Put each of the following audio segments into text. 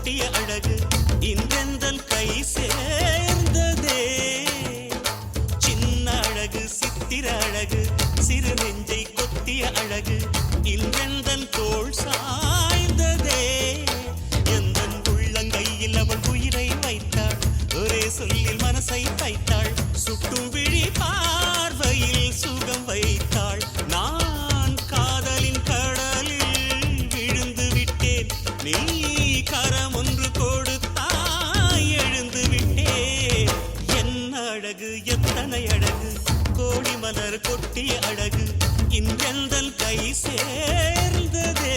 கொட்டிய அழகு இன்றெந்தன் கை சேர்ந்ததே. சின்ன அழகு சித்திர அழகு சிறு நெஞ்சை கொத்திய அழகு இன்றெந்தன் தோள் சாய்ந்ததே. எந்தன் உள்ளங்கையில் அவள் உயிரை வைத்தாள், ஒரே சொல்லில் மனசை தைத்தாள், சுட்டும் விழி பார்வையில் சுகம் வைத்தாள். நான் காதலின் கடலில் விழுந்து விட்டேன், நீ கரம் ஒன்று கொடுத்தாய் எழுந்து விட்டேன். என்ன அழகு எத்தனை அழகு கோடி மலர் கொட்டிய அழகு இன்றெந்தன் கை சேர்ந்ததே.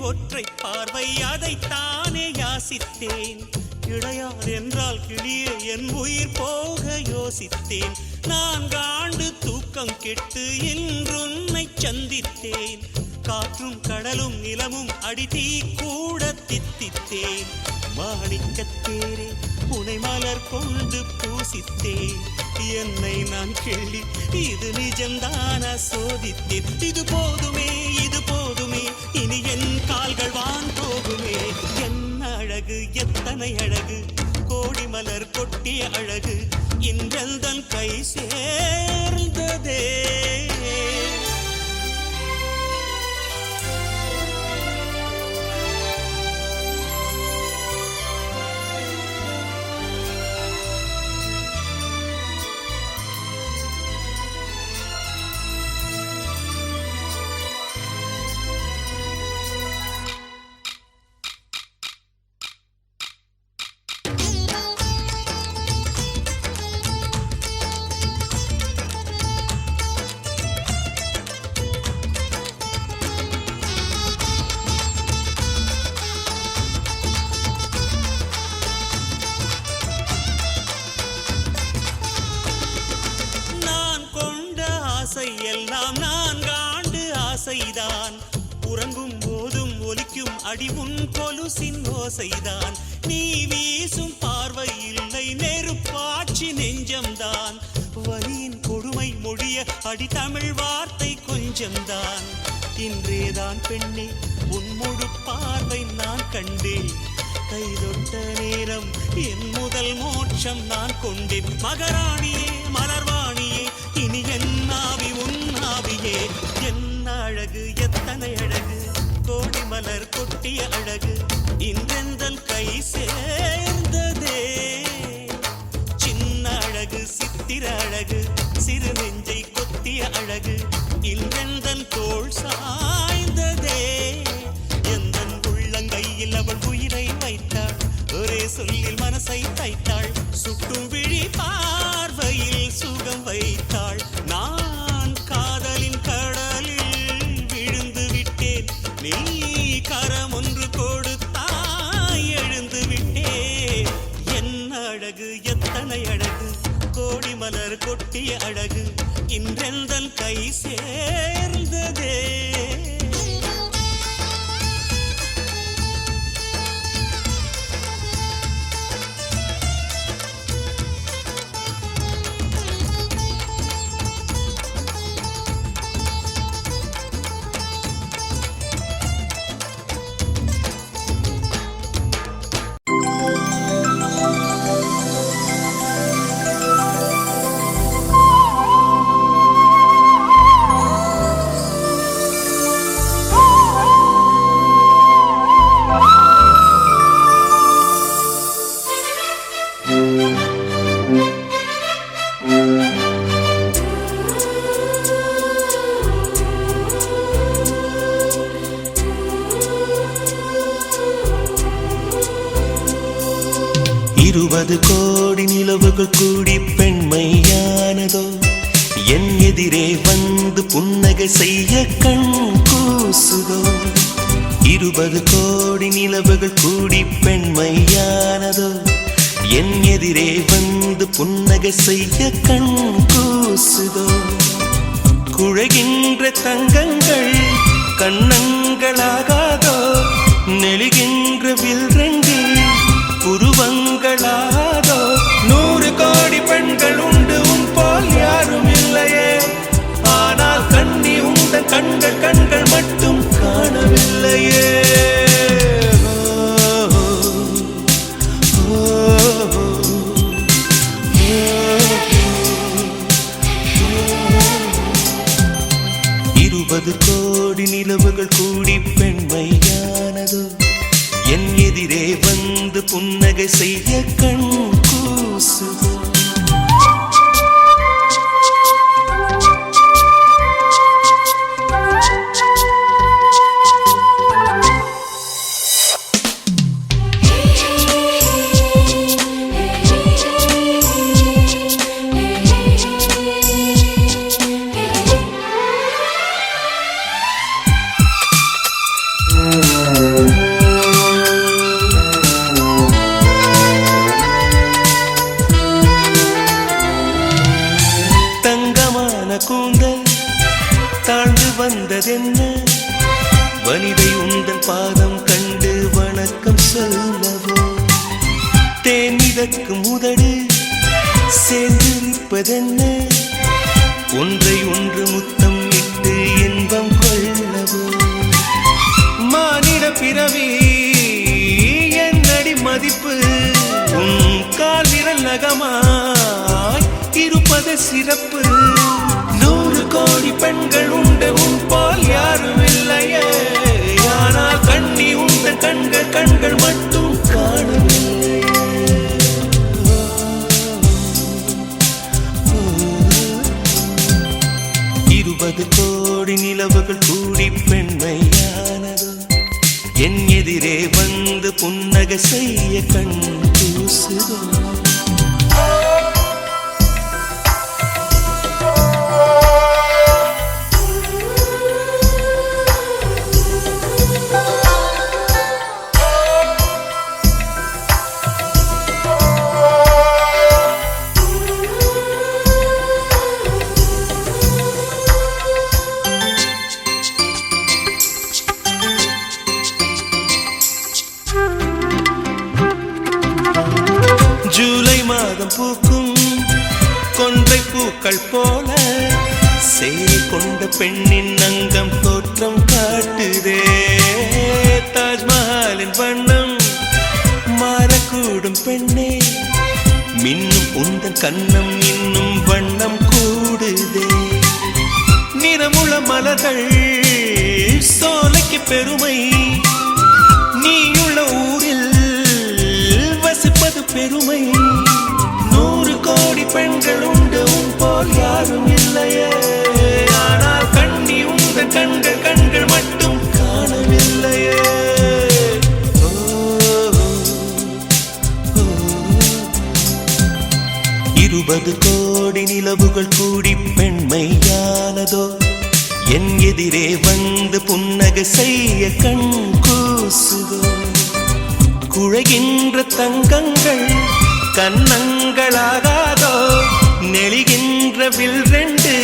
ஒற்றை பார்வை அதைத்தானே யாசித்தேன், கிடையாது என்றால் கிளியே என் உயிர் போக யோசித்தேன். 4 ஆண்டு தூக்கம் கெட்டு இன்றுன்னை சந்தித்தேன், காற்றும் கடலும் நிலமும் அடித்தீ கூட தித்தித்தேன். மாணிக்கத்தேரே உனை மலர் கொண்டு பூசித்தேன், என்னை நான் கிள்ளி இது நிஜம்தான சோதித்தேன். இது போதுமே இது போதுமே இனி என் கால்கள் வான் போகுமே. என்ன அழகு எத்தனை அழகு கோடி மலர் கொட்டிய அழகு இன்றெந்தன் கை சேர்ந்ததே. எல்லாம் 4 ஆண்டு ஆசைதான், உறங்கும் போதும் ஒலிக்கும் அடி உன் கொலுசின் ஓசைதான். நீ வீசும் பார்வை இல்லை நெருப்பாட்சி நெஞ்சம்தான், வலியின் கொடுமை மொழிய அடி தமிழ் வார்த்தை கொஞ்சம்தான். இன்றேதான் பெண்ணே உன் முழு பார்வை நான் கண்டேன், கைதொட்ட நேரம் என் முதல் மோட்சம் நான் கொண்டேன். மகராணியே மலர்வாணியே இனி என் ஆவி உன் ஆவியே. என்ன அழகு எத்தனை அழகு கோடி மலர் கொட்டிய அழகு இன்றெந்தன் கை சேர்ந்ததே. சின்ன அழகு சித்திர அழகு சிறு நெஞ்சை கொத்திய அழகு இன்றெந்தன் தோள் சாய்ந்ததே. எந்தன் உள்ளங்கையில் அவள் உயிரை வைத்தாள், ஒரே சொல்லில் மனசை தைத்தாள், சுட்டும் விழி பார்வையில் சுகம் வைத்தாள். நான் காதலின் கடலில் விழுந்து விட்டேன், நீ கரம் ஒன்று கொடுத்தாய் எழுந்து விட்டேன். என்ன அழகு எத்தனை அழகு கோடி மலர் கொட்டிய அழகு இன்றெந்தன் கை சேர்ந்ததே. இருபது கோடி நிலவுகள் கூடி பெண்மையானதோ என் எதிரே வந்து புன்னகை செய்ய கண் கூசுதோ 20 கோடி நிலவுகள் கூடி பெண்மையானதோ என் எதிரே வந்து புன்னகை செய்ய கண் கூசுதோ குழைகின்ற தங்கங்கள் கண்ணங்களாகாதோ நெளிகின்ற வில்ரங்கில் புருவங்களாகாதோ 100 கோடி பெண்கள் உண்டு உன் போல் யாரும் இல்லையே ஆனால் கண்ணி உண்ட கண்கள் கண்கள் மட்டும் காணவில்லையே கோடி நிலவுகள் கூடி பெண்மையானதோ என் எதிரே வந்து புன்னகை செய்ய கண் கூசுதோ கூந்தல் தாழ்ந்து வந்ததென்ன வனிதை உந்தன் பாதம் கண்டு வணக்கம் சொல்லவோ தேன் மிதக்கும் உதடு சேர்ந்திருப்பதென்ன ஒன்றை ஒன்று முத்தம் இட்டு இன்பம் கொள்ளவோ மானிட பிறவி என்னடி மதிப்பு உன் கால் விரல் நகமாய் இருப்பது சிறப்பு 100 கோடி பெண்கள் உண்டு உன் போல் யாரும் இல்லையே ஆனால் கண்ணி உந்த கண்கள் கண்கள் மட்டும் காணவில்லையே 20 கோடி நிலவுகள் கூடி பெண்மையானதோ என் எதிரே வந்து புன்னகை செய்ய கண் கூசுதோ ஜூலை மாதம் பூக்கும் கொன்றை பூக்கள் போல சேரி கொண்ட பெண்ணின் அங்கம் தோற்றம் காட்டுதே தாஜ்மஹாலின் வண்ணம் மாறக்கூடும் பெண்ணே மின்னும் உந்தன் கண்ணம் இன்னும் வண்ணம் கூடுதே நிறமுள மலர்கள் சோலைக்கு பெருமை நீயுள்ள ஊரில் வசிப்பது பெருமை 100 கோடி பெண்கள் உண்டு உன் போல் யாரும் இல்லையே ஆனால் கண்ணி உந்த கண்கள் கண்கள் மட்டும் காணவில்லையே 20 கோடி நிலவுகள் கூடி பெண்மையானதோ என் எதிரே வந்து புன்னகை செய்ய கண் கூசுதோ குழைகின்ற தங்கங்கள் கண்ணங்களாகாதோ நெளிகின்ற வில்ரெண்டு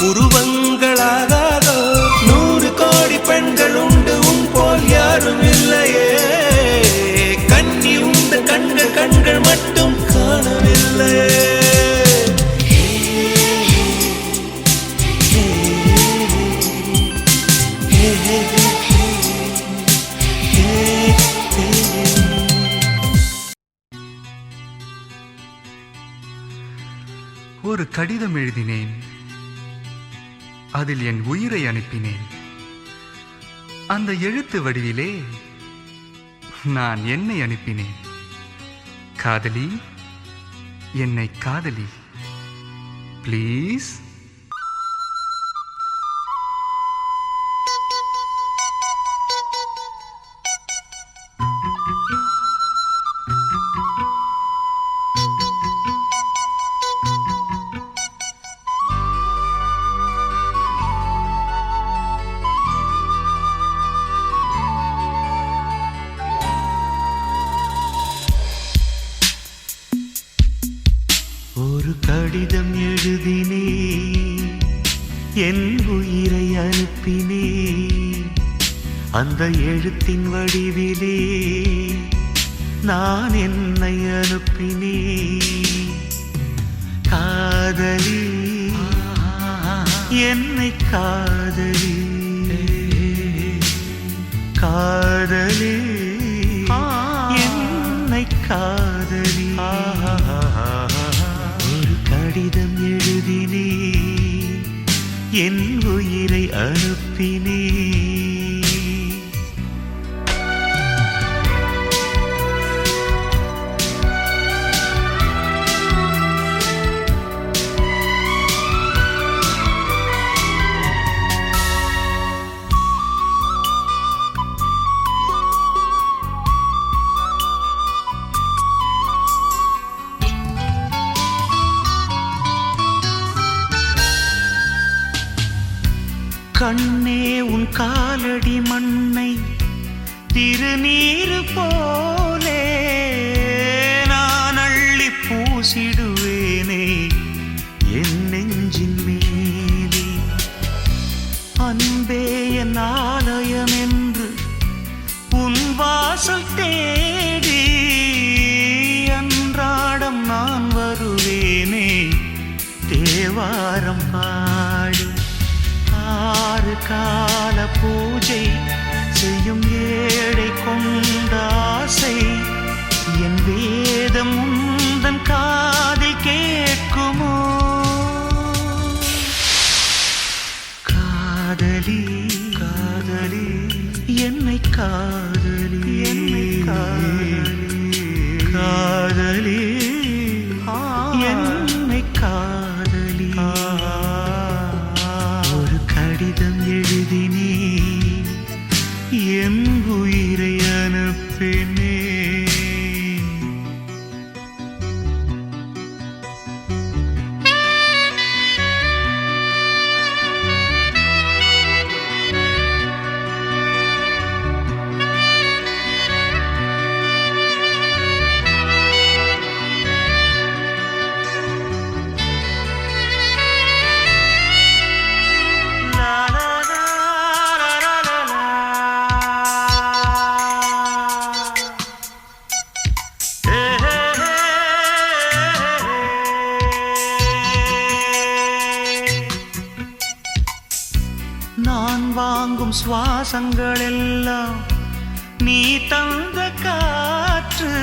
உருவங்களாகாதோ 100 கோடி பெண்கள் உண்டு உன் போல் யாரும் இல்லையே கண்ணி உந்த கண்கள் கண்கள் மட்டும் காணவில்லையே ஒரு கடிதம் எழுதினேன் அதில் என் உயிரை அனுப்பினேன் அந்த எழுத்து வடிவிலே நான் என்னை அனுப்பினேன் காதலி என்னை காதலி ப்ளீஸ் என் உயிரை அனுப்பினே அந்த எழுத்தின் வடிவிலே நான் என்னை அனுப்பினே காதலி என்னை காதலி காதலி என்னை காதலி ஒரு கடிதம் எழுதினே என் உயிரை அனுப்பினே கண்ணே உன் காலடி மண்ணை திருநீரு போலே நான் அள்ளி பூசிடுவேனே என் நெஞ்சின் மேலே அன்பே என் ஆலயம் என்று உன் வாசல் தேடி அன்றாடம் நான் வருவேனே தேவாரம் பாடி ஆறு கால பூஜை செய்யும் ஏழை கொண்ட ஆசை என் வேதம் உந்தன் காதில் கேட்குமோ காதலி காதலி என்னை காதலி என்னை காதலி காதலி என்னை காதலி கடிதம் எழுதினே என் உயிரை அனுப்பினே நான் வாங்கும் சுவாசங்கள் எல்லாம் நீ தந்த காற்று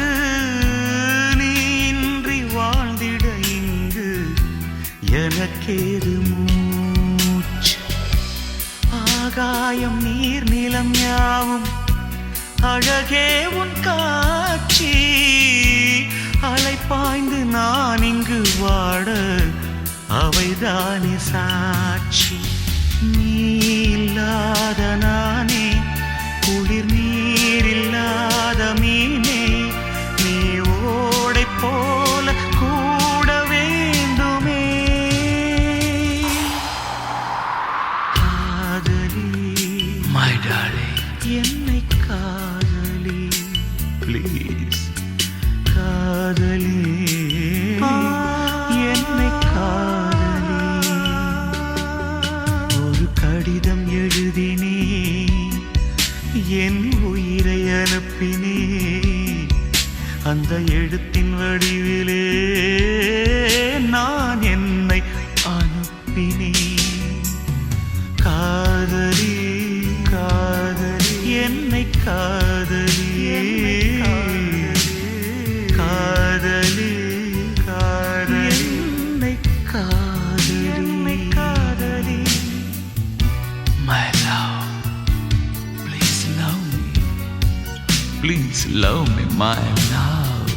நீ இன்றி வாழ்ந்திட இங்கு எனக்கேது மூச்சு ஆகாயம் நீர் நிலம் யாவும் அழகே உன் காட்சி அலை பாய்ந்து நான் இங்கு வாட அவைதானே சாட்சி நீ இல்லாத நானே குளிர் நீர் இல்லாத மீனே நீ ஓடை போல கூட வேண்டுமே காதலி My darling, என்னை காதலி please. காதலி என்னை காதலி ஒரு கடிதம் எழுதினே என் உயிரை அனுப்பினே அந்த எழுத்தின் வடிவிலே நான் என்னை அனுப்பினே காதலி காதலி என்னை காதலி காதலி காதலி என்னை காதலி என்னை காதலி My love, please love me. Please love me, my love.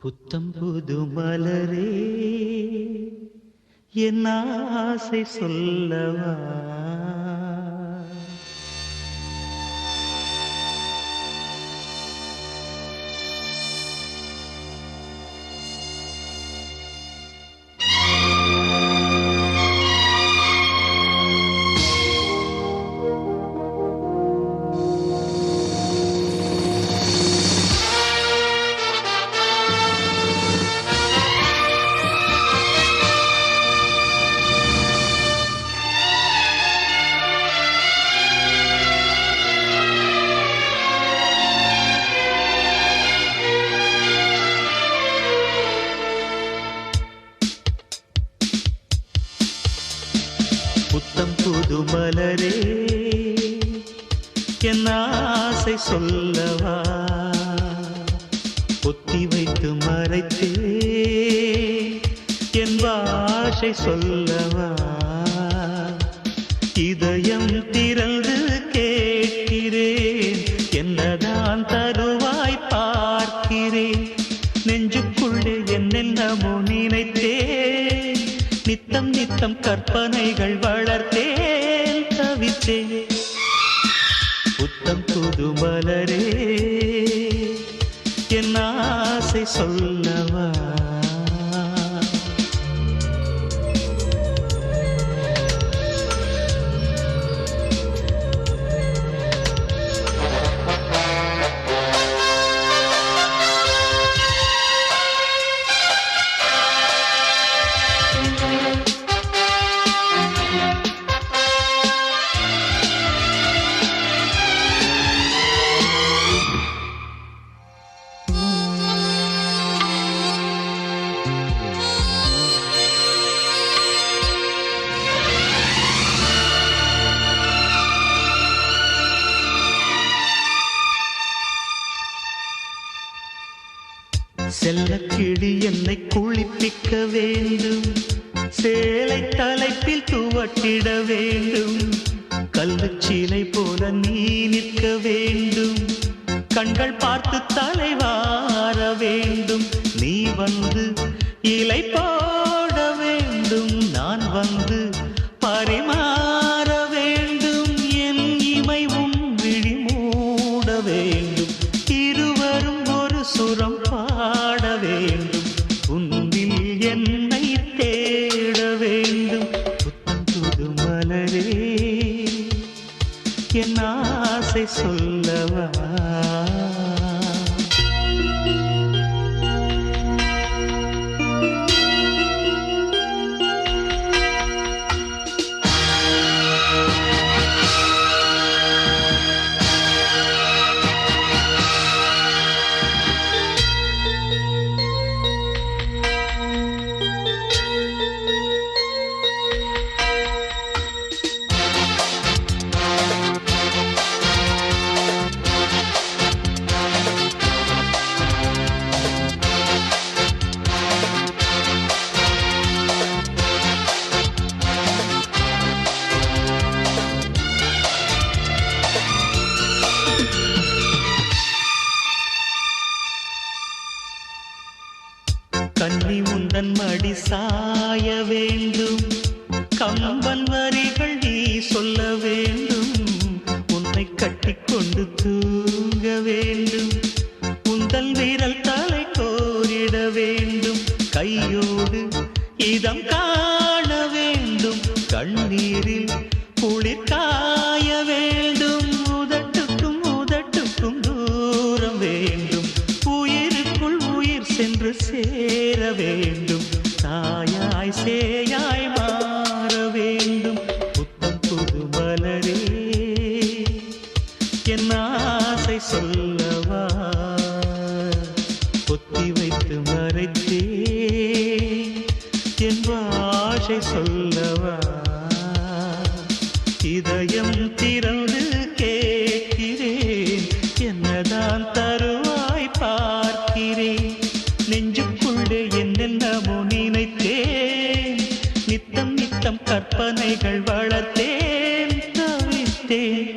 புத்தம் புது மலரே என் ஆசை சொல்லவா புத்தம் புது மலரே என் ஆசை சொல்லவா பொத்தி வைத்து மறைத்தே என் பாஷை சொல்லவா இதயம் திறந்து கேட்கிறேன் என்னதான் தருவாய் பார்க்கிறேன் நெஞ்சுக்குள்ளே என்னென்னமோ நினைத்தேன் நித்தம் நித்தம் கற்பனைகள் வளர்த்தேன் தவித்தேன் புத்தம் புது மலரே என் ஆசை சொல்லவா செல்லக்கிளி என்னை குளிப்பிக்க வேண்டும் சேலை தலைப்பில் துவட்டிட வேண்டும் கல்லுச்சீலை போல நீ நிற்க வேண்டும் கண்கள் பார்த்து தலைவார வேண்டும் நீ வந்து இலை போட வேண்டும் நான் வந்து பரிமாற வேண்டும் என் இமை உன் விழி மூட வேண்டும் இருவரும் ஒரு சுரம் பாட வேண்டும் உன்னில் என்னை தேட வேண்டும் புத்தம் புது மலரே என் ஆசை சொல்லவா கன்னி உந்தன் மடி சாய வேண்டும் கம்பன் வரிகள் நீ சொல்ல வேண்டும் உன்னை கட்டிக்கொண்டு தூங்க வேண்டும் உந்தன் வீரல் தலை கோரிட வேண்டும் கையோடு இதம் காண வேண்டும் கண்ணீரில் குளிர் காய வேண்டும் உதட்டுக்கும் உதட்டுக்கும் தூரம் வேண்டும் உயிருக்குள் உயிர் சென்று சேர வேண்டும் தாயாய் சேயாய் மாற வேண்டும் புத்தம் புது மலரே என் ஆசை சொல்லவா பொத்தி வைத்து மறைத்தே என் பாஷை சொல்லவா இதயம் திறந்து கேட்கிறேன் என்னதான் தருவாய் பார்க்கிறேன் நெஞ்சுக்குள்ளே என்னென்னமோ நினைத்தேன் நித்தம் நித்தம் கற்பனைகள் வளர்த்தேன் தவித்தேன்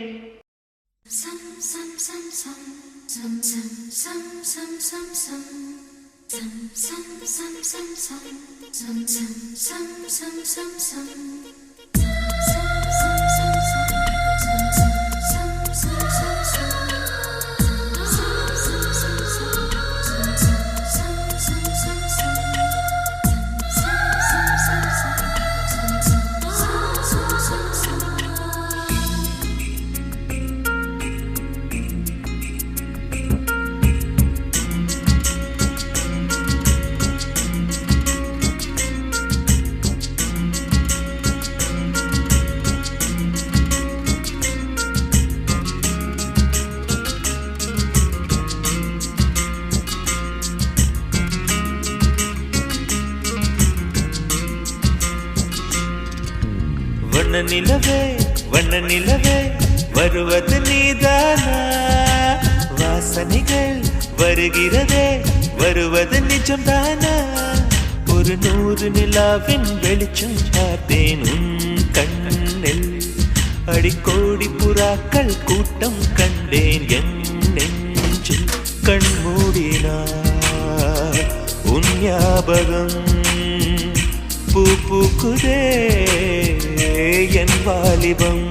வண்ண நிலவே வண்ண நிலவே வருவது நீதானா வாசனைகள் வருகிறதே வருவது நிஜம்தானா ஒரு 100 நிலாவின் வெளிச்சம் பார்த்தேன் உன் கண்ணில் அடிக்கோடி புறாக்கள் கூட்டம் கண்டேன் என் நெஞ்சில் கண்மூடினார் உன் ஞாபகம் பூ பூக்குதே என் வாலிபம்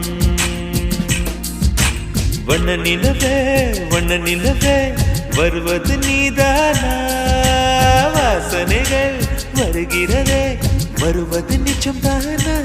வண்ண நிலவே வருவது நீதானா வாசனைகள் வருகிறதே வருவது நிஜம்தானா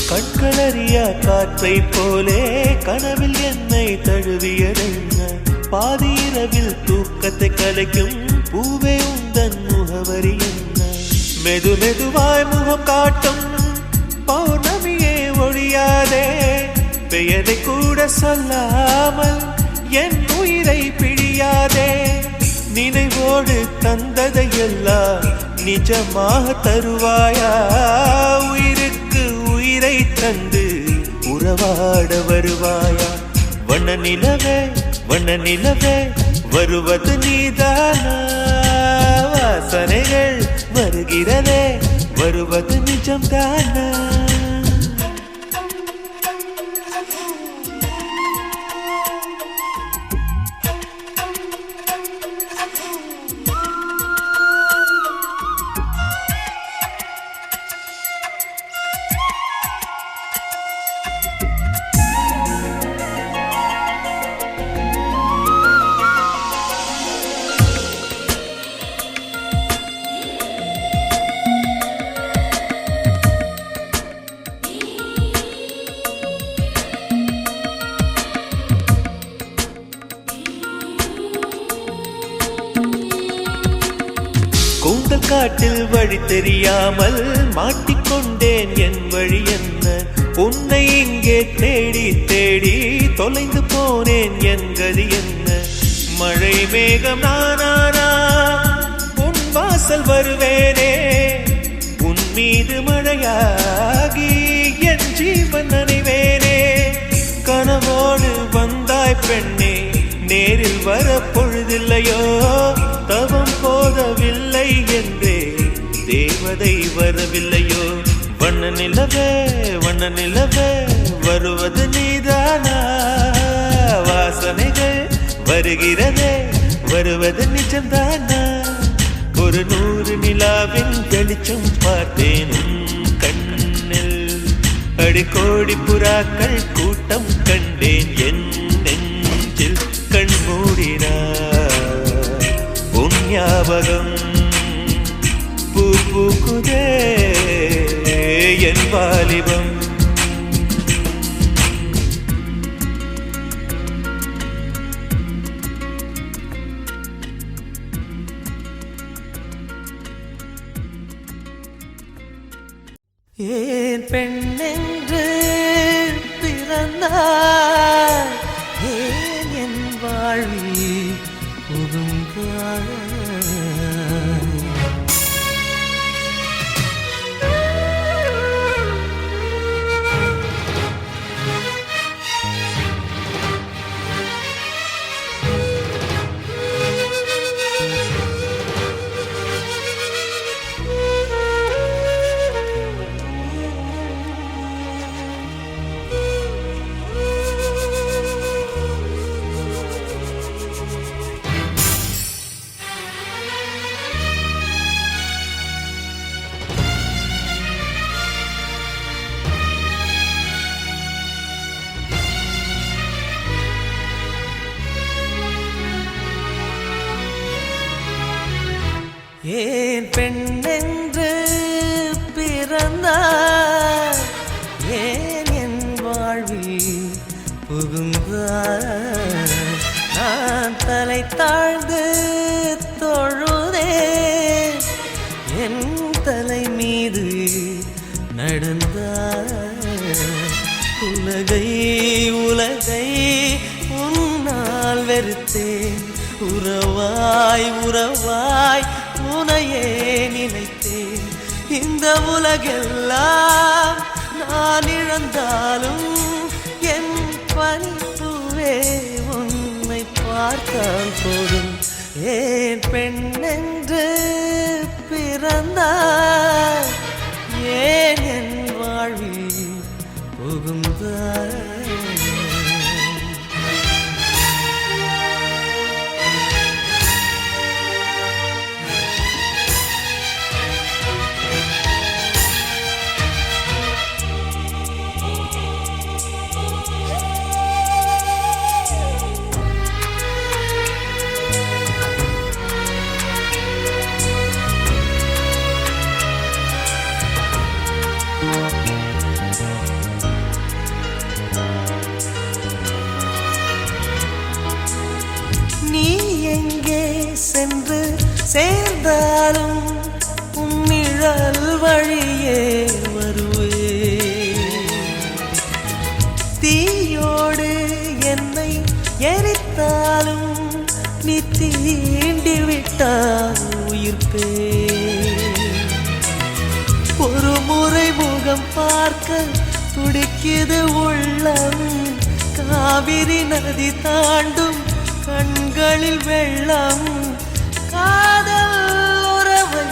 கண்களறியா காற்றை போலே கனவில் என்னை தழுவியதென்ன பாதி இரவில் தூக்கத்தை கலைக்கும் பூவே உந்தன் முகவரி என்ன மெது மெதுவாய் முகம் காட்டும் பௌர்ணமியே ஒழியாதே பெயரை கூட சொல்லாமல் என் உயிரை பிழியாதே நினைவோடு தந்ததையெல்லாம் நிஜமாக தருவாயா உயிருக்கு உயிரை தந்து உறவாட வருவாயா வண்ண நிலவே வருவது நீதானா வாசனைகள் வருகிறதே வருவது நிஜம்தானா கூந்தல் காட்டில் வழி தெரியாமல் மாட்டிக்கொண்டேன் என் வழி என்ன உன்னை இங்கே தேடி தேடி தொலைந்து போனேன் என் கதி என்ன மழை மேகம் நானானா உன் வாசல் வருவேனே உன் மீது மழையாகி என் ஜீவன் நனைவேனே கனவோடு வந்தாய் பெண்ணே நேரில் வர பொழுதில்லையோ தவம் போதவில்லை என்றே தேவதை வரவில்லையோ வண்ண நிலவே வருவது நீதானா வாசனைகள் வருகிறதே வருவது நிஜம்தானா ஒரு 100 நிலாவின் வெளிச்சம் பார்த்தேன் கண்ணில் அடிக்கோடி புறாக்கள் கூட்டம் கண்டேன் என் நெஞ்சில் கண்மூடினார் உன் ஞாபகம் பூ பூக்குதே என் வாலிபம் ஏன் பெண்ணென்று பிறந்தாய் ஏன் என் வாழ்வில் புகுந்தாய் ஏன் பெண்ணென்று பிறந்தார், ஏன் என் வாழ்வில் புகுந்தார். நான் தலை தாழ்ந்து தொழுதேன், என் தலை மீது நடந்தார். உலகை உலகை உன்னால் வெறுத்தேன், உறவாய் உறவாய் உனையே நினைத்தேன். இந்த உலகெல்லாம் நான் இழந்தாலும் என் பனிப்புவே உன்னை பார்த்தால் போதும். ஏன் பெண்ணென்று பிறந்தார், ஏன் என் வாழ்வில் புகுந்தார். நீ எங்கே சென்று சேர்ந்தாலும் உன் நிழல் வழியே வருவே. தீயோடு என்னை எரித்தாலும் நீ தீண்டி விட்டால் உயிர்ப்பே. ஒரு முறை முகம் பார்க்க துடிக்குது உள்ளம், காவிரி நதி தாண்டும் கண்களில் வெள்ளம். காதல் உறவை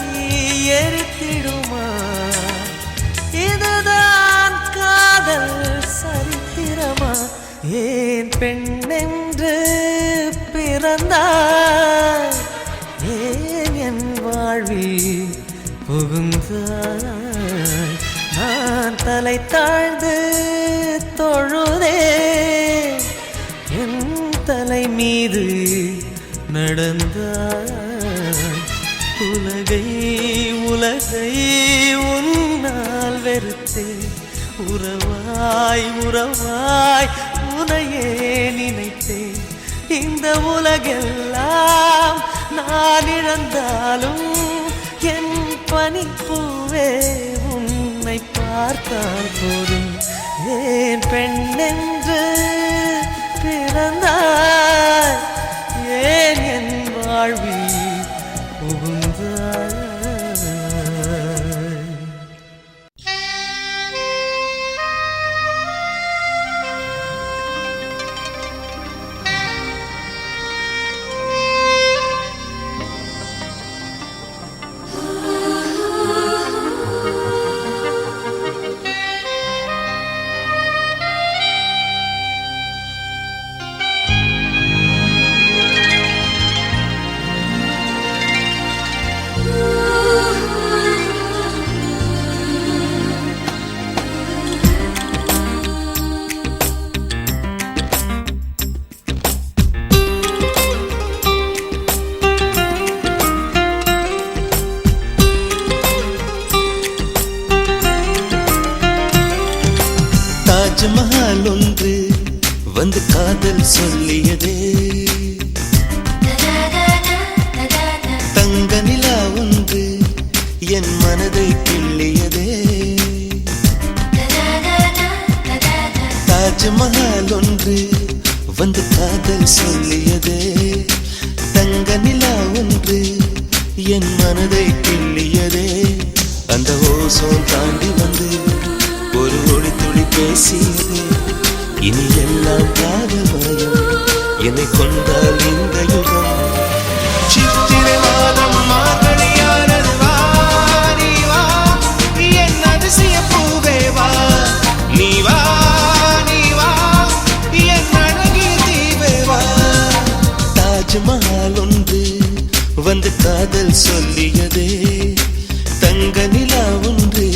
எரித்திடுமா, இதுதான் காதல் சரித்திரமா. ஏன் பெண்ணென்று பிறந்தார், ஏன் என் வாழ்வில் புகுந்தார். நான் தலை தாழ்ந்து தொழுதேன், என் தலை மீது நடந்தார். உலகை உலகை உன்னால் வெறுத்தேன், உறவாய் உறவாய் உனையே நினைத்தேன். இந்த உலகெல்லாம் நான் இழந்தாலும் என் பனிப்பூவே உன்னை பார்த்தால் போதும். ஏன் பெண்ணென்று பிறந்தார், ஏன் என் வாழ்வில் புகுந்தார். தாஜ்மஹால் ஒன்று வந்து காதல் சொல்லியதே, தங்க நிலா ஒன்று என் மனதை கிள்ளியதே. தாஜ்மஹால் ஒன்று வந்து காதல் சொல்லியதே, தங்க நிலா ஒன்று என் மனதை கிள்ளியதே. அந்த ஓசோன் தாண்டி வந்து ஒரு ஒளி துளி பேசியதே, இனி எல்லாம் காதல் மயம் என்னை கொண்டால் இந்த யுகம். சித்திரை மாதம் மார்கழியானது, வா நீ வா என் அதிசய பூவே வா, நீ வா நீ வா என் அழகிய தீவே வா. தாஜ்மஹால் ஒன்று வந்து காதல் சொல்லியதே, தங்க நிலா ஒன்று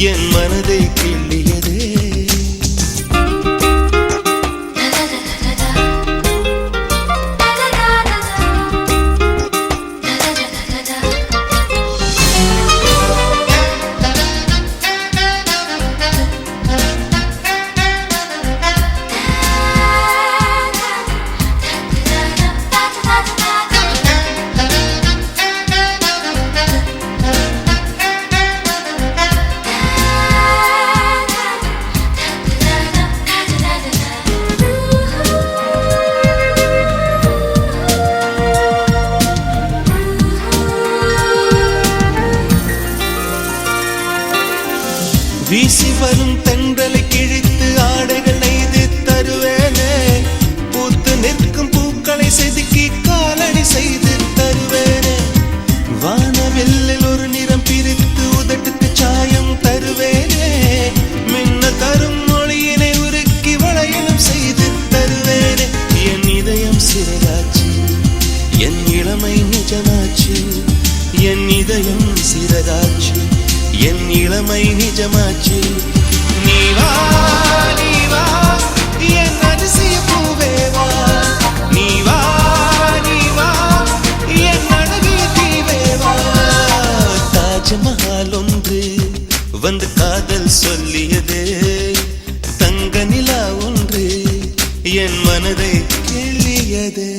என் மனதை கிள்ளியதே. என் இளமை நிஜமாச்சு. நீ வா நீ வா என் அதிசய பூவே வா. நீ வா நீ வா என் அழகிய தீவே வா. தாஜ்மஹால் ஒன்று வந்து காதல் சொல்லியது. தங்க நிலா ஒன்று என் மனதை கிள்ளியது.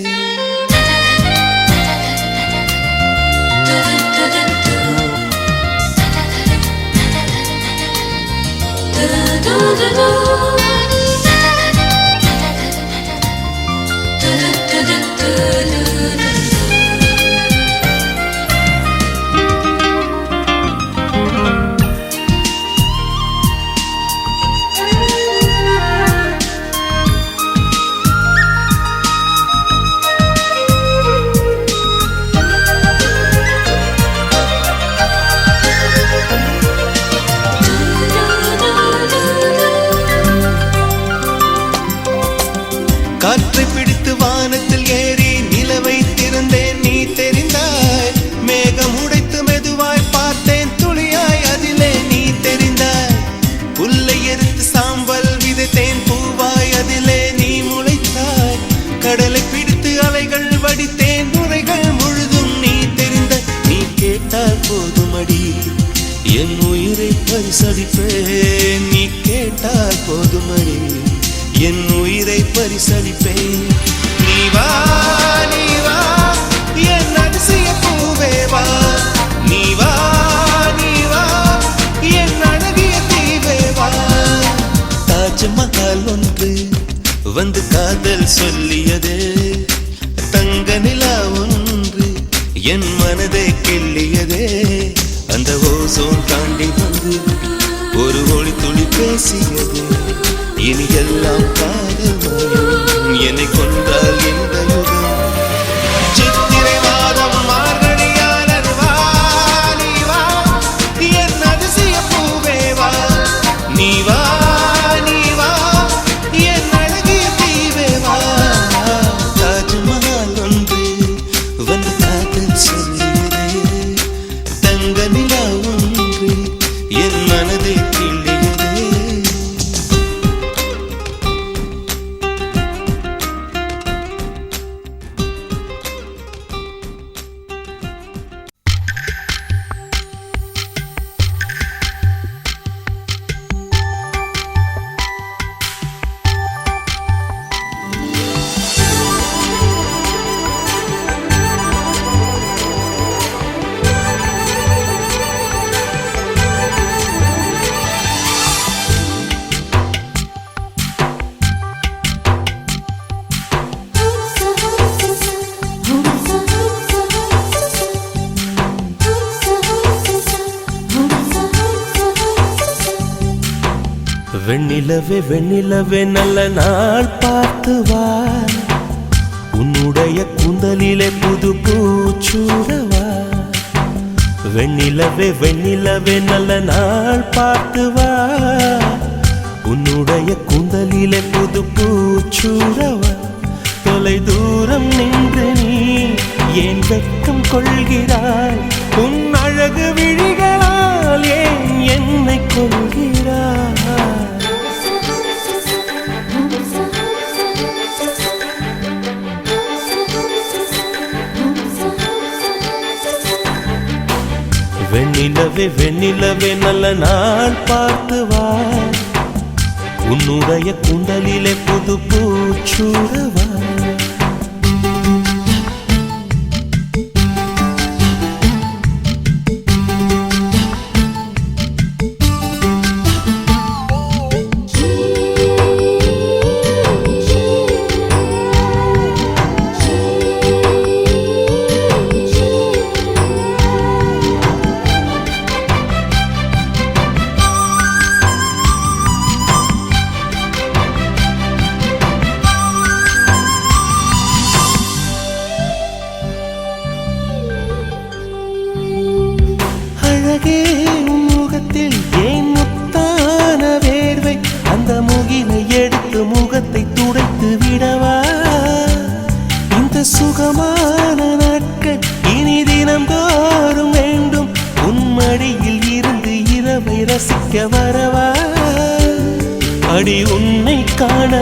காற்றை பிடித்து வானத்தில் ஏறி நிலவை திறந்தேன், நீ தெரிந்தாய். மேகம் உடைத்து மெதுவாய் பார்த்தேன், துளியாய் அதிலே நீ தெரிந்தாய். புல்லை எரித்து சாம்பல் விதைத்தேன், பூவாய் அதிலே நீ முளைத்தாய். கடலை பிடித்து அலைகள் வடித்தேன், நுரைகள் முழுதும் நீ தெரிந்தாய். நீ கேட்டால் போதுமடி என் உயிரை பரிசளிப்பேன். நீ கேட்டால் போதுமடி என் உயிரை பரிசளிப்பேன். நீ வா நீ வா என் அதிசய பூவே வா. நீ வா நீ வா என் அழகிய தீவே வா. தாஜ்மஹால் ஒன்று வந்து காதல் சொல்லியது. தங்க நிலா ஒன்று என் மனதை கிள்ளியதே. அந்த ஓசோன் தாண்டி வந்து ஒரு ஒளி துளி பேசியது. இனி எல்லாம் காதல் மயம், என்னை கொண்டால் இந்த யுகம். சித்திரை மாதம் மார்கழியானது வா நீ வா என் அதிசய பூவே வா. நீ வா நீ வா என் அழகிய தீவே வா. தாஜ்மஹால் ஒன்று வந்து காதல் சொல்லியதே. தங்க நிலா ஒன்று என் மனதை கிள்ளியதே. வெண்ணிலவே வெண்ணிலவே நல்ல நாள் பார்த்து வா. உன்னுடைய கூந்தலிலே புது பூச்சூடவா. வெண்ணிலவே வெண்ணிலவே நல்ல நாள் பார்த்து வா. உன்னுடைய கூந்தலிலே புது பூச்சூடவா. தொலை தூரம் நின்று நீ ஏன் வெட்கம் கொள்கிறாய். உன் அழகு விழிகளால் ஏன் என்னை கொள்கிறாய். வெண்ணிலவே வெண்ணிலவே நல்ல நாள் பார்த்து வா. உன்னுடைய கூந்தலிலே புது பூச்சூடவா.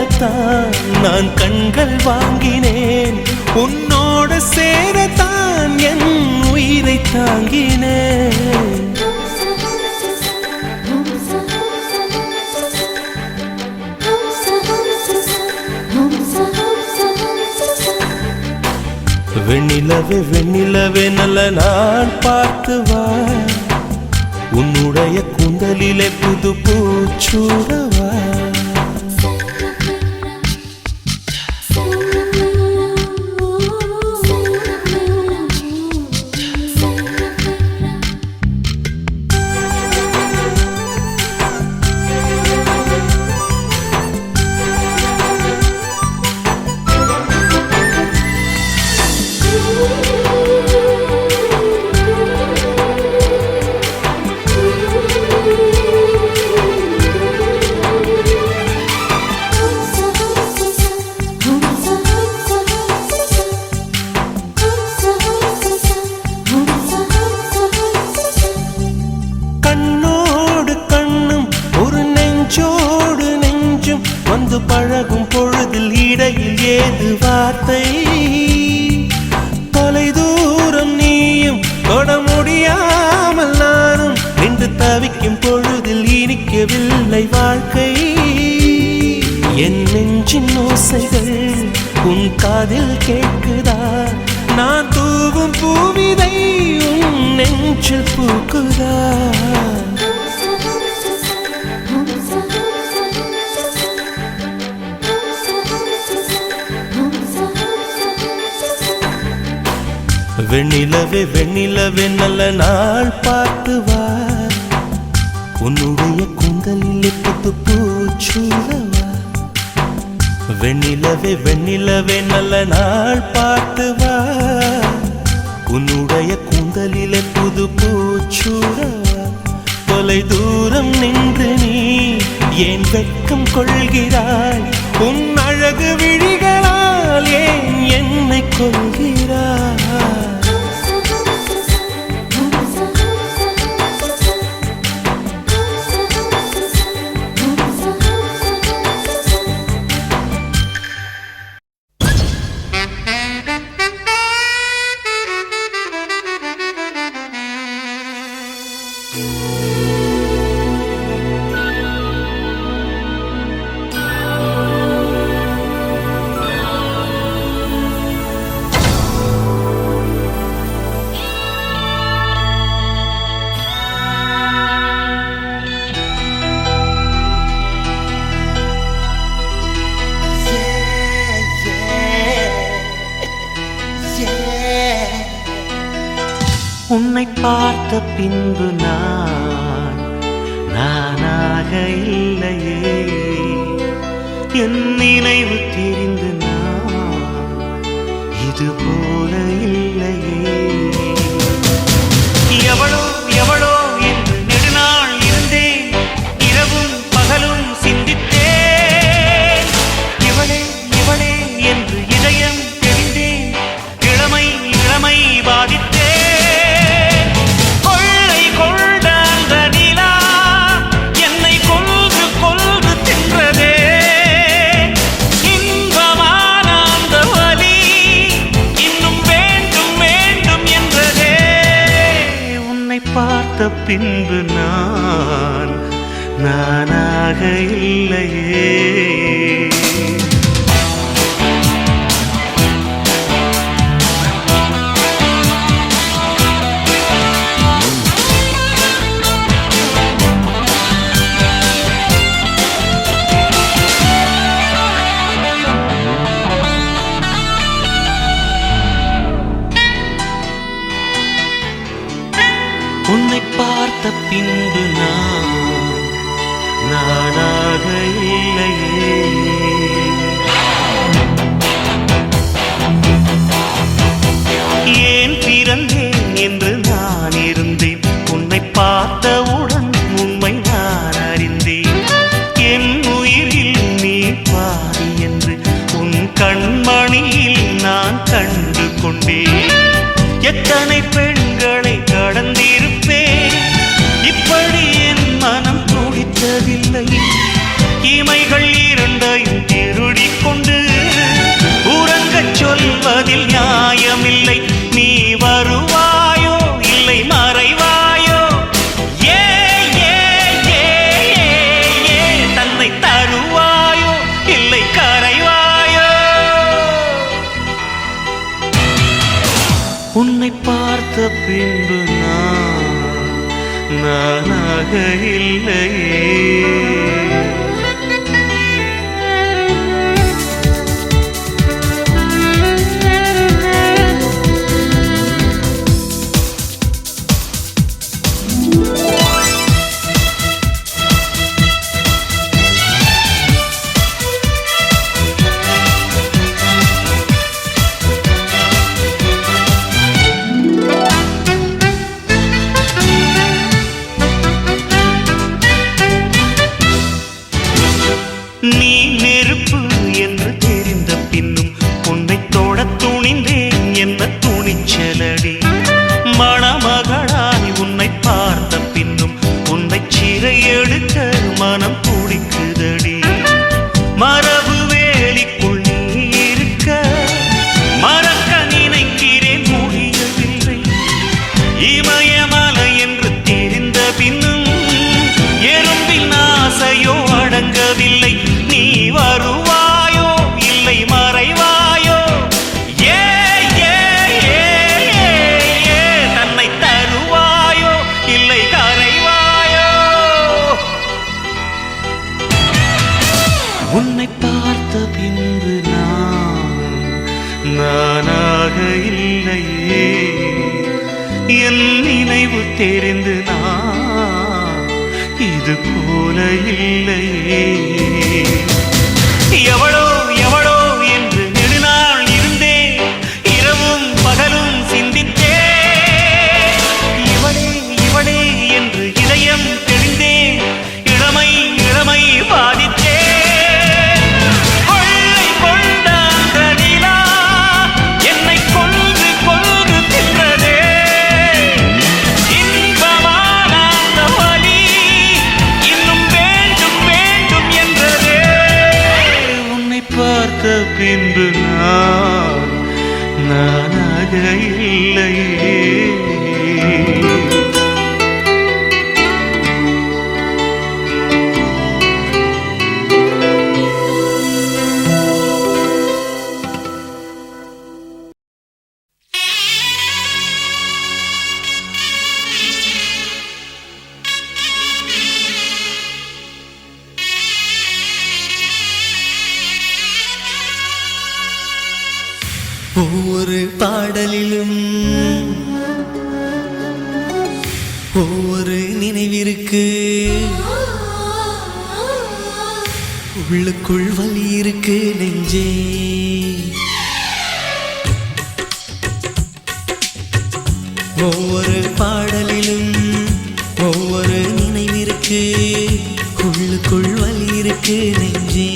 பார்க்கத்தான் நான் கண்கள் வாங்கினேன், உன்னோட சேரத்தான் என் உயிரை தாங்கினேன். வெண்ணிலவே வெண்ணிலவே நல்ல நான் பார்த்து வா, உன்னுடைய கூந்தலிலே புது பூச்சூடவா. வந்து பழகும் பொழுதில் இடையில் ஏது வார்த்தை, தொலை தூரம் நீயும் தொட முடியாமல் நானும் நின்று தவிக்கும் பொழுதில் இனிக்கவில்லை வாழ்க்கை. என் நெஞ்சின் ஓசைகள் உன் காதில் கேட்குதா, நான் தூவும் பூவிதை உன் நெஞ்சில் பூக்குதா. வெண்ணிலவே வெண்ணிலவே நல்ல நாள் பார்த்து வா, உன்னுடைய கூந்தலில் புது பூச்சூடவா. வெண்ணிலவே வெண்ணிலவே நல்ல நாள் பார்த்து வா, உன்னுடைய கூந்தலில் புது பூச்சூடவா. தொலை தூரம் நின்று நீ ஏன் வெட்கம் கொள்கிறாய், உன் அழகு விழிகளால் ஏன் என்னை கொள்கிறாய். உன்னை பார்த்த பின்பு நானாக இல்லையே, என் நினைவு தெரிந்து இது போல இல்லையே. எவளோ எவளோ என்று நெடுநாள் இருந்தேன், இரவும் பகலும் சிந்தித்தேன். இவளே இவளே என்று இதயம் தெரிந்தேன், இளமை இளமை பாதித்தேன். பார்த்த பின்பு நானாக இல்லையே. உன்னை பார்த்த பின்பு நானாக இல்லையே. ஏன் பிறந்தேன் என்று நான் இருந்தேன், உன்னை பார்த்தவுடன் உண்மை நான் அறிந்தேன். என் உயிரில் நீ பாதி என்று உன் கண்மணியில் நான் கண்டு கொண்டேன். எத்தனை பெண்களை கடந்திருப்பேன், இப்படி என் மனம் துடித்ததில்லை. இமைகள் இரண்டையும் திரு உன்னை பார்த்த பின்பு நானாக இல்லையே. நீ நெருப்பு என்று தெரிந்த பின்னும் உன்னை தொட துணிந்தேன் என்ன துணிச்சலடி. மணமகளாய் உன்னை பார்த்த பின்னும் உன்னை சிறை எடுக்க மனம் துடிக்குதடி. மரபு வேலிக்குள் நீ இருக்க மறக்க நினைக்கிறேன் முடியவில்லை. இமயமலை என்று தெரிந்த பின்னும் எறும்பின் ஆசையோ அடங்கவில்லை. நீ வருவாயோ இல்லை மறைவாயோ, ஏ ஏ ஏ ஏ தன்னை தருவாயோ இல்லை கரைவாயோ. உன்னை பார்த்த பின்பு நானாக இல்லையே. என் நினைவு தெரிந்து இது போல இல்லையே. எவளோ எவளோ என்று நெடுநாள் இருந்தேன், இரவும் பகலும் சிந்தித்தேன். இவளே இவளே என்று இதயம் தெளிந்தேன், இளமை இளமை பாதித்தேன். கொள்ளை கொண்ட அந்த நிலா என்னை கொன்று கொன்று தின்றதே. இன்பமான அந்த வலி இன்னும் வேண்டும் வேண்டும் என்றதே. உன்னை பார்த்த பின்பு நானாக இல்லையே. ஒவ்வொரு பாடலிலும் ஒவ்வொரு நினைவிற்கு, உள்ளுக்குள் வலி இருக்கு நெஞ்சே. ஒவ்வொரு பாடலிலும் ஒவ்வொரு நினைவிற்கு, உள்ளுக்குள் வலி இருக்கு நெஞ்சே.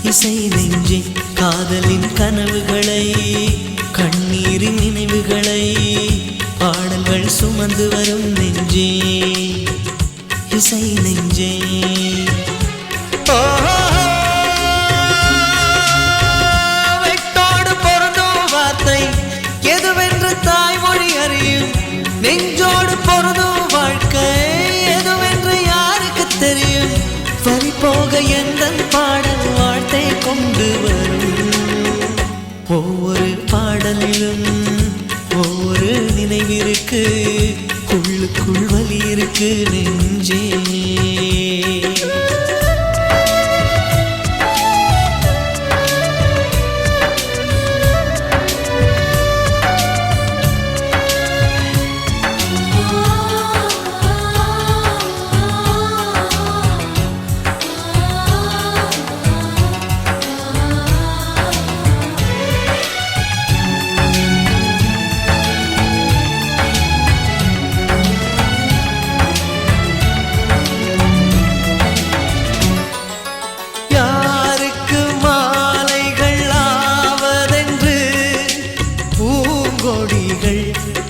இசை நெஞ்சே, காதலின் கனவுகளை கண்ணீரின் நினைவுகளை பாடல்கள் சுமந்து வரும் நெஞ்சே. இசை நெஞ்சே, வெட்டோடு பொருந்தும் வார்த்தை எதுவென்று தாய்மொழி அறியும். நெஞ்சோடு பொருந்தும் வாழ்க்கை எதுவென்று யாருக்கு தெரியும். வரி போக எந்த பாடல் வாழ்த்தை கொண்டு வரும். ஒவ்வொரு பாடலிலும் ஒவ்வொரு நினைவிற்கு, உள்ளுக்குள் வலி இருக்கு நெஞ்சே.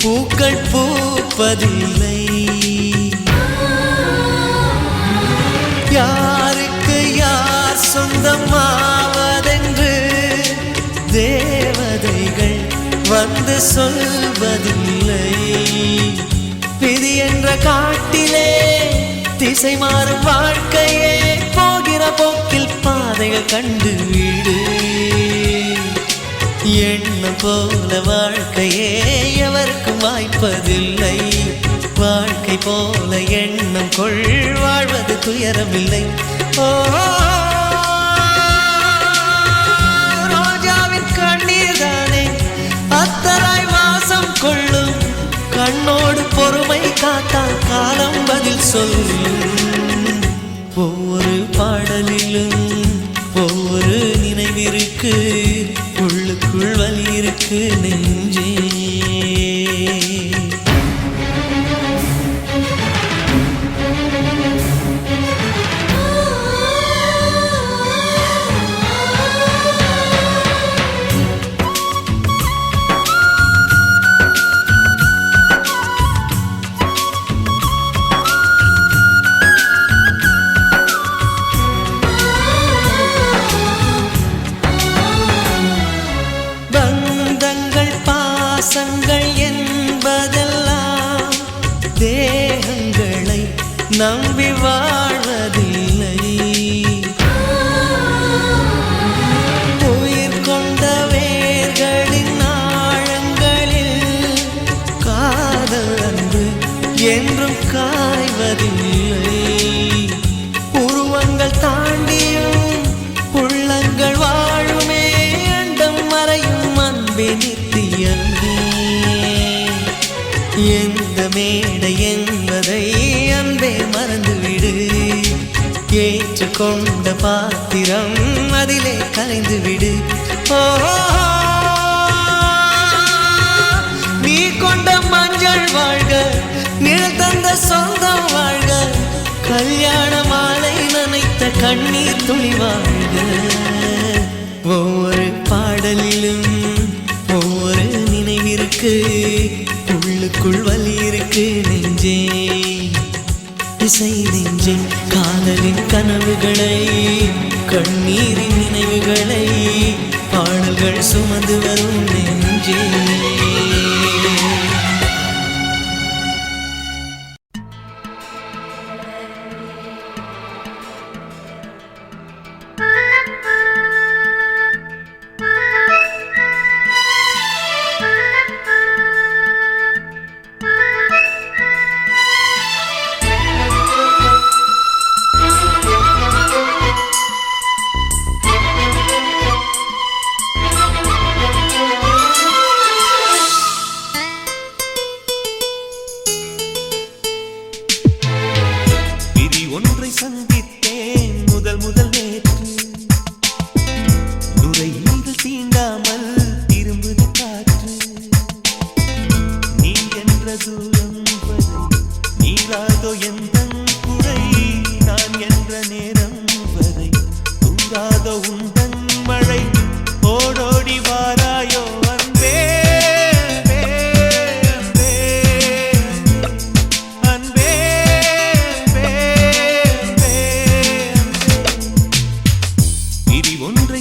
பூக்கள் பூப்பதில்லை. யாருக்கு யார் சொந்தமாவதென்று தேவதைகள் வந்து சொல்வதில்லை. விதி என்ற காட்டிலே திசை மாறும் வாழ்க்கையே, போகிற போக்கில் பாதைகள் கண்டு வீடு. எண்ண எண்ணம் போல வாழ்க்கையே எவருக்கும் வாய்ப்பதில்லை. வாழ்க்கை போல எண்ணம் கொள், வாழ்வது துயரமில்லை. ஓ ரோஜாவின் கண்ணீர் தானே அத்தராய் வாசம் கொள்ளும். கண்ணோடு பொறுமை காத்தால் காலம் பதில் சொல்லும். ஒவ்வொரு பாடலிலும் ஒவ்வொரு நினைவிற்கு, உள்ளுக்குள் வலி இருக்கு நெஞ்சே. என்பதெல்லாம் தேகங்களை நம்பி வாழ்வதில்லை. உயிர் கொண்ட வேர்களின் ஆழங்களில் காதல் அன்பு என்றும் காய்வதில்லை. உருவங்கள் தாண்டியும் உள்ளங்கள் வாழுமே, அண்டம் மறையும் அன்பே நித்தியமே. எந்த மேடை என்பதை அன்பே மறந்துவிடு, ஏற்றுக்கொண்ட பாத்திரம் அதிலே கலைந்துவிடு. ஓ நீ கொண்ட மஞ்சள் வாழ்க, நிழல் தந்த சொந்தம் வாழ்க, கல்யாண மாலை நனைத்த கண்ணீர் துளி வாழ்க. ஒவ்வொரு பாடலிலும் ஒவ்வொரு நினைவிற்கு, உள்ளுக்குள் வலி இருக்கு நெஞ்சே. இசை நெஞ்சே, காதலின் கனவுகளை, கண்ணீரின் நினைவுகளை பாடல்கள் சுமந்து வரும் நெஞ்சே. ஒன்றை சந்தித்தேன் முதல் நேற்று, நுரையீரல் தீண்டாமல் திரும்புது காற்று. நீ என்ற தூரம் வரை நீராதோ எந்தன் குறை, நான் என்ற நேரம் வரை தூங்காதோ உந்தன் மழை. ஓடோடி வாராயோ அன்பே,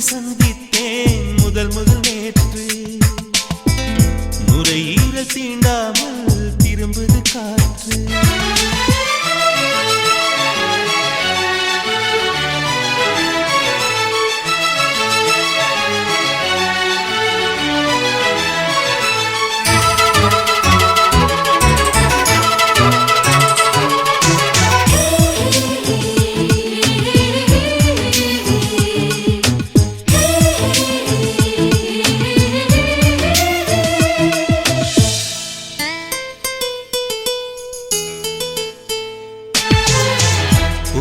சந்தித்தேன் முதல் நேற்று, நுரையீரல் தீண்டாமல் திரும்புது காற்று.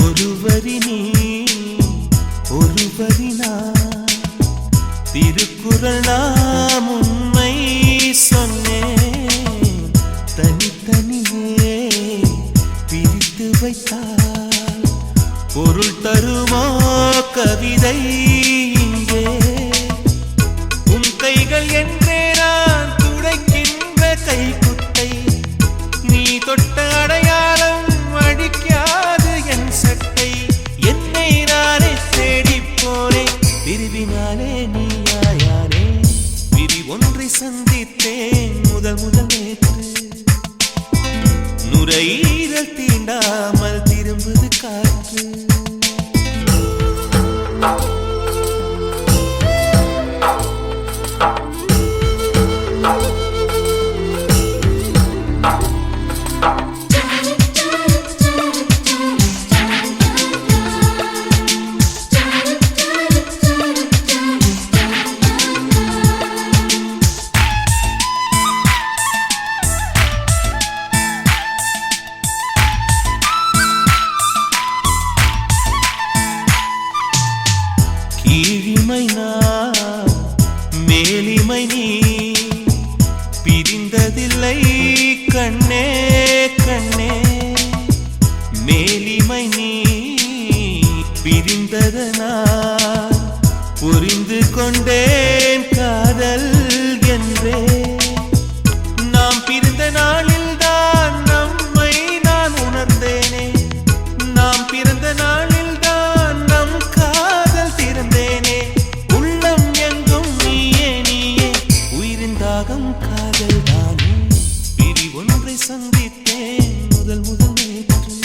ஒருவரி நீ ஒருவரி நான், திருக்குறள் நாம் உண்மை சொன்னேன். தனித்தனியே பிரித்து வைத்தால் பொருள் தருமோ கவிதை இங்கே. உன் கைகள் என்றே நான் துடைக்கின்ற கைக்குட்டை, நீ தொட்ட அடையாளம் அடிக்காது என் சட்டை. என்னை நானே தேடி போனேன், பிரிவினாலே நீயாயானே. விதி ஒன்றை சந்தித்தேன் முதல் நேற்று, நுரையீரல் தீண்டாமல் திரும்புது காற்று. மேலிமை நீ பிரிந்ததில்லை கண்ணே கண்ணே மேலிமை நீ பிரிந்ததனால் புரிந்து கொண்டேன் காதல் என்றே நாம் பிரிந்த நாளில் தான் நம்மை நான் உணர்ந்தேனே நாம் பிறந்த நாளில் தான் நம் காதல் திறந்தேனே உள்ளம் எங்கும் நீயே நீயே உயிரின் தாகம் காதல் தானே பிரி ஒன்றை சந்தித்தேன் முதல் முதல் நேற்று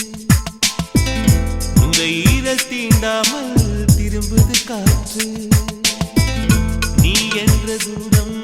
உங்க ஈரல் தீண்டாமல் திரும்புது காற்று நீ என்ற தூரம்